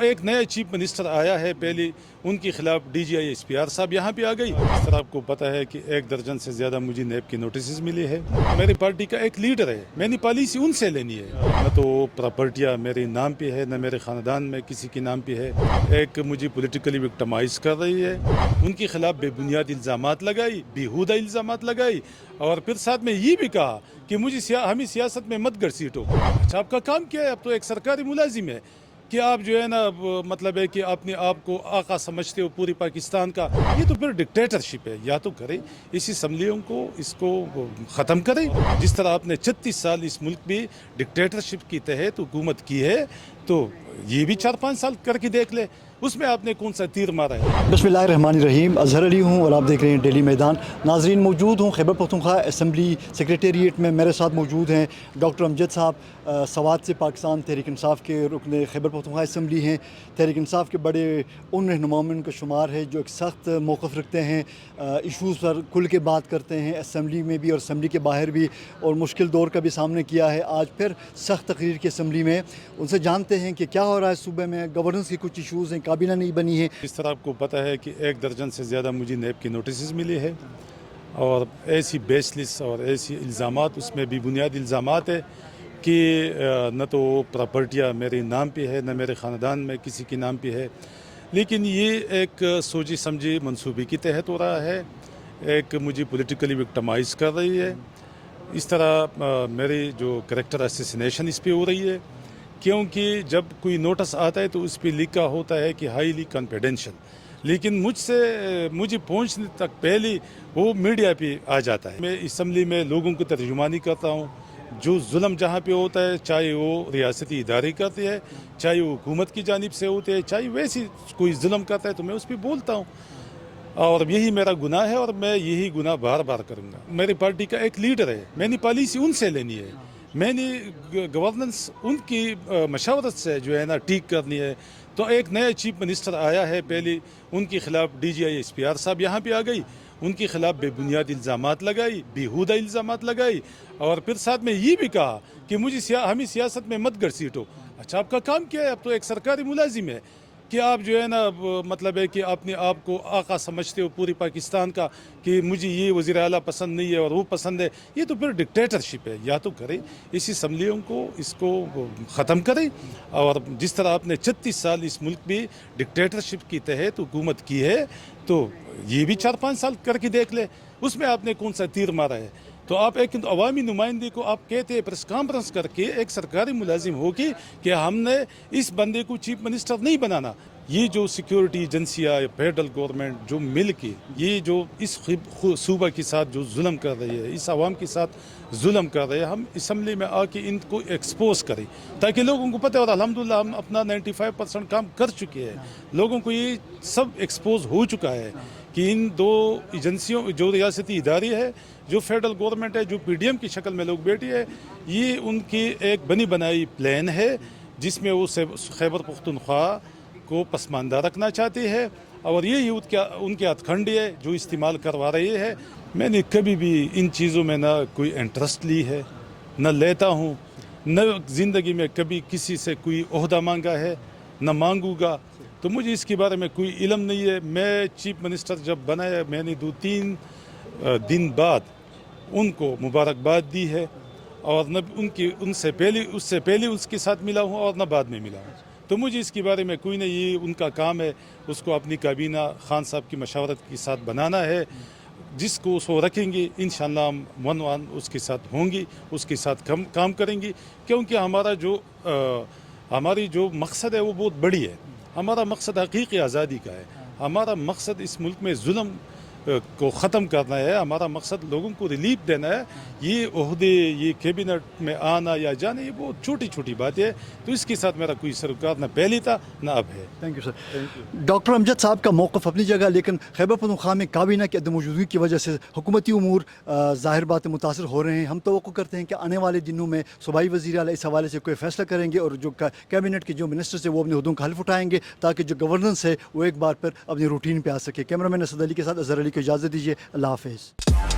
ایک نیا chief minister آیا ہے، پہلے ان کے خلاف ڈی جی آئی SPR صاحب یہاں پہ آ گئی۔ اس طرح آپ کو پتہ ہے کہ 1 درجن سے زیادہ مجھے نیب کی نوٹسز ملی ہے۔ میری پارٹی کا ایک لیڈر ہے، میں نے پالیسی ان سے لینی ہے۔ نہ تو پراپرٹیاں میرے نام پہ ہے، نہ میرے خاندان میں کسی کے نام پہ ہے۔ ایک مجھے پولیٹیکلی وکٹمائز کر رہی ہے، ان کے خلاف بے بنیاد الزامات لگائی، بیہودہ الزامات لگائی، اور پھر ساتھ میں یہ بھی کہا کہ ہمیں سیاست میں مت گھسیٹو۔ اچھا، آپ کا کام کیا ہے؟ اب تو ایک سرکاری ملازم ہے کہ آپ جو ہے نا مطلب ہے کہ اپنے آپ کو آقا سمجھتے ہو پوری پاکستان کا، یہ تو پھر ڈکٹیٹرشپ ہے۔ یا تو کرے اس اسمبلیوں کو اس کو ختم کرے، جس طرح آپ نے 36 سال اس ملک میں ڈکٹیٹرشپ کے تحت حکومت کی ہے، تو یہ بھی 4-5 سال کر کے دیکھ لے، اس میں آپ نے کون سا تیر مارا ہے؟ بسم اللہ الرحمن الرحیم۔ اظہر علی ہوں اور آپ دیکھ رہے ہیں ڈیلی میدان۔ ناظرین، موجود ہوں خیبر پختونخوا اسمبلی سیکریٹریٹ میں، میرے ساتھ موجود ہیں ڈاکٹر امجد صاحب، سوات سے پاکستان تحریک انصاف کے رکن خیبر پختونخوا اسمبلی ہیں، تحریک انصاف کے بڑے ان رہنماؤں میں ان کا شمار ہے جو ایک سخت موقف رکھتے ہیں، ایشوز پر کھل کے بات کرتے ہیں، اسمبلی میں بھی اور اسمبلی کے باہر بھی، اور مشکل دور کا بھی سامنے کیا ہے۔ آج پھر سخت تقریر کی اسمبلی میں ان سے جانتے ہیں کہ کیا ہو رہا ہے صوبے میں، گورننس کی کچھ ایشوز ہیں، کابینہ نہیں بنی ہے۔ اس طرح آپ کو پتہ ہے کہ 1 درجن سے زیادہ مجھے نیب کی نوٹسز ملی ہے، اور ایسی بیس لیس اور ایسی الزامات، اس میں بھی بنیاد الزامات ہے کہ نہ تو پراپرٹیاں میرے نام پہ ہے، نہ میرے خاندان میں کسی کے نام پہ ہے، لیکن یہ ایک سوچی سمجھی منصوبے کے تحت ہو رہا ہے، ایک مجھے پولیٹیکلی وکٹمائز کر رہی ہے۔ اس طرح میری جو کریکٹر اسیسینیشن اس پہ ہو رہی ہے، کیونکہ جب کوئی نوٹس آتا ہے تو اس پہ لکھا ہوتا ہے کہ ہائیلی کانفیڈینشیل، لیکن مجھے پہنچنے تک پہلے وہ میڈیا پہ آ جاتا ہے۔ میں اسمبلی میں لوگوں کو ترجمانی کرتا ہوں، جو ظلم جہاں پہ ہوتا ہے، چاہے وہ ریاستی ادارے کرتے ہیں، چاہے وہ حکومت کی جانب سے ہوتے ہیں، چاہے ویسی کوئی ظلم کرتا ہے تو میں اس پہ بولتا ہوں، اور یہی میرا گناہ ہے، اور میں یہی گناہ بار بار کروں گا۔ میری پارٹی کا ایک لیڈر ہے، میں نے پالیسی ان سے لینی ہے، میں نے گورننس ان کی مشاورت سے جو ہے نا ٹھیک کرنی ہے۔ تو ایک نیا چیف منسٹر آیا ہے، پہلے ان کے خلاف ڈی جی آئی SPR صاحب یہاں پہ آ گئی، ان کے خلاف بے بنیاد الزامات لگائی، بیہودہ الزامات لگائی، اور پھر ساتھ میں یہ بھی کہا کہ ہمیں سیاست میں مت گھسیٹو۔ اچھا، آپ کا کام کیا ہے؟ اب تو ایک سرکاری ملازم ہے کہ آپ جو ہے نا مطلب ہے کہ اپنے آپ کو آقا سمجھتے ہو پوری پاکستان کا، کہ مجھے یہ وزیر اعلیٰ پسند نہیں ہے اور وہ پسند ہے، یہ تو پھر ڈکٹیٹرشپ ہے۔ یا تو کرے اس اسمبلیوں کو اس کو ختم کرے، اور جس طرح آپ نے 36 سال اس ملک میں ڈکٹیٹرشپ کے تحت حکومت کی ہے، تو یہ بھی 4-5 سال کر کے دیکھ لے، اس میں آپ نے کون سا تیر مارا ہے؟ تو آپ ایک عوامی نمائندے کو آپ کہتے ہیں پریس کانفرنس کر کے، ایک سرکاری ملازم ہو کے، کہ ہم نے اس بندے کو چیف منسٹر نہیں بنانا۔ یہ جو سیکیورٹی ایجنسیاں، فیڈرل گورنمنٹ جو مل کے یہ جو اس صوبہ کے ساتھ جو ظلم کر رہی ہے، اس عوام کے ساتھ ظلم کر رہے ہیں، ہم اسمبلی میں آ کے ان کو ایکسپوز کریں تاکہ لوگوں کو پتہ ہے، اور الحمدللہ ہم اپنا 95% کام کر چکے ہیں، لوگوں کو یہ سب ایکسپوز ہو چکا ہے کہ ان 2 ایجنسیوں، جو ریاستی ادارے ہے، جو فیڈرل گورنمنٹ ہے، جو PDM کی شکل میں لوگ بیٹھے ہیں، یہ ان کی ایک بنی بنائی پلان ہے جس میں وہ خیبر پختونخوا کو پسماندہ رکھنا چاہتے ہیں، اور یہ ان کے ہتھ کنڈے ہے جو استعمال کروا رہے ہیں۔ میں نے کبھی بھی ان چیزوں میں نہ کوئی انٹرسٹ لی ہے، نہ لیتا ہوں، نہ زندگی میں کبھی کسی سے کوئی عہدہ مانگا ہے، نہ مانگوں گا، تو مجھے اس کے بارے میں کوئی علم نہیں ہے۔ میں چیف منسٹر جب بنایا، میں نے 2-3 دن بعد ان کو مبارکباد دی ہے، اور نہ اس سے پہلے اس کے ساتھ ملا ہوں اور نہ بعد میں ملا ہوں، تو مجھے اس کے بارے میں کوئی نہیں، یہ ان کا کام ہے، اس کو اپنی کابینہ خان صاحب کی مشاورت کے ساتھ بنانا ہے، جس کو اس کو رکھیں گے انشاءاللہ ہم 1 اس کے ساتھ ہوں گی، اس کے ساتھ کام کریں گی، کیونکہ ہماری جو مقصد ہے وہ بہت بڑی ہے۔ ہمارا مقصد حقیقی آزادی کا ہے، ہمارا مقصد اس ملک میں ظلم کو ختم کرنا ہے، ہمارا مقصد لوگوں کو ریلیف دینا ہے۔ یہ عہدے، یہ کیبنٹ میں آنا یا جانا، یہ بہت چھوٹی چھوٹی باتیں ہے، تو اس کے ساتھ میرا کوئی سروکار نہ پہلے تھا نہ اب ہے۔ Thank you sir. ڈاکٹر امجد صاحب کا موقف اپنی جگہ، لیکن خیبر پختونخوا میں کابینہ کی عدم موجودگی کی وجہ سے حکومتی امور ظاہر بات متاثر ہو رہے ہیں۔ ہم توقع کرتے ہیں کہ آنے والے دنوں میں صوبائی وزیر اعلیٰ اس حوالے سے کوئی فیصلہ کریں گے، اور جو کیبنٹ کے جو منسٹرز ہیں وہ اپنے عہدوں کا حلف اٹھائیں گے، تاکہ جو گورننس ہے وہ ایک بار پھر اپنی روٹین پہ آ سکے۔ کیمرہ مین اسد علی کے ساتھ اظہر علی کو اجازت دیجیے، اللہ حافظ۔